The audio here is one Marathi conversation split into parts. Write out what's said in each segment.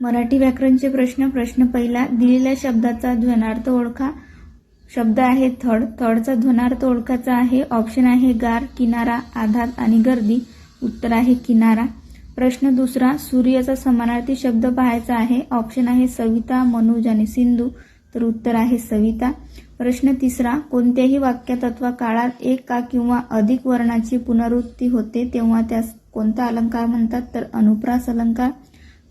मराठी व्याकरणचे प्रश्न पहिला, दिलेल्या शब्दाचा ध्वनार्थ ओळखा. शब्द आहे थड. थडचा ध्वनार्थ ओळखायचा आहे. ऑप्शन आहे गार, किनारा, आधात आणि गर्दी. उत्तर आहे किनारा. प्रश्न दुसरा, सूर्याचा समानार्थी शब्द पाहायचा आहे. ऑप्शन आहे सविता, मनोज आणि सिंधू. तर उत्तर आहे सविता. प्रश्न तिसरा, कोणत्याही वाक्यात अथवा काळात एक का किंवा अधिक वर्णाची पुनरावृत्ती होते तेव्हा त्यास कोणता अलंकार म्हणतात? तर अनुप्रास अलंकार.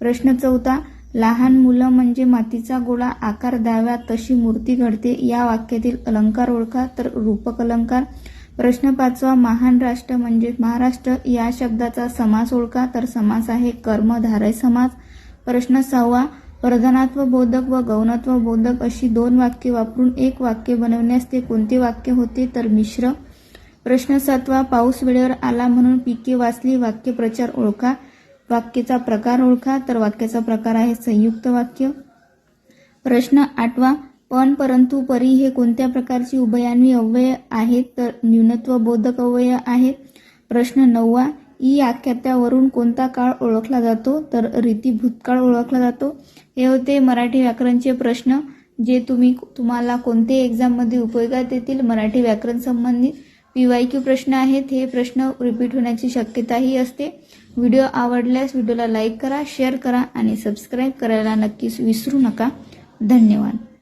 प्रश्न चौथा, लहान मुलं म्हणजे मातीचा गोळा, आकार द्यावा तशी मूर्ती घडते, या वाक्यातील अलंकार ओळखा. तर रूपक अलंकार. प्रश्न पाचवा, महान राष्ट्र म्हणजे महाराष्ट्र, या शब्दाचा समास ओळखा. तर समास आहे कर्मधारय समास. प्रश्न सहावा, प्रधानत्व बोधक व गौणत्व बोधक अशी दोन वाक्ये वापरून एक वाक्य बनवण्यास ते कोणते वाक्य होते? तर मिश्र. प्रश्न सातवा, पाऊस वेळेवर आला म्हणून पिके वाचली, वाक्य प्रचार ओळखा. वाक्याचा प्रकार ओळखा. तर वाक्याचा प्रकार आहे संयुक्त वाक्य. प्रश्न आठवा, पण, परंतु, परी हे कोणत्या प्रकारची उभयान्वी अव्यय आहेत? तर न्यूनत्व बोधक अव्यय आहेत. प्रश्न नववा, ई आख्यात्यावरून कोणता काळ ओळखला जातो? तर रीती भूतकाळ ओळखला जातो. हे होते मराठी व्याकरणचे प्रश्न जे तुम्हाला कोणत्याही एक्झाममध्ये उपयोगात येतील. मराठी व्याकरण संबंधित PYQ प्रश्न आहेत. हे प्रश्न रिपीट होण्याची शक्यताही असते. व्हिडिओ आवडल्यास व्हिडिओला लाईक करा, शेअर करा आणि सबस्क्राईब करायला नक्कीच विसरू नका. धन्यवाद.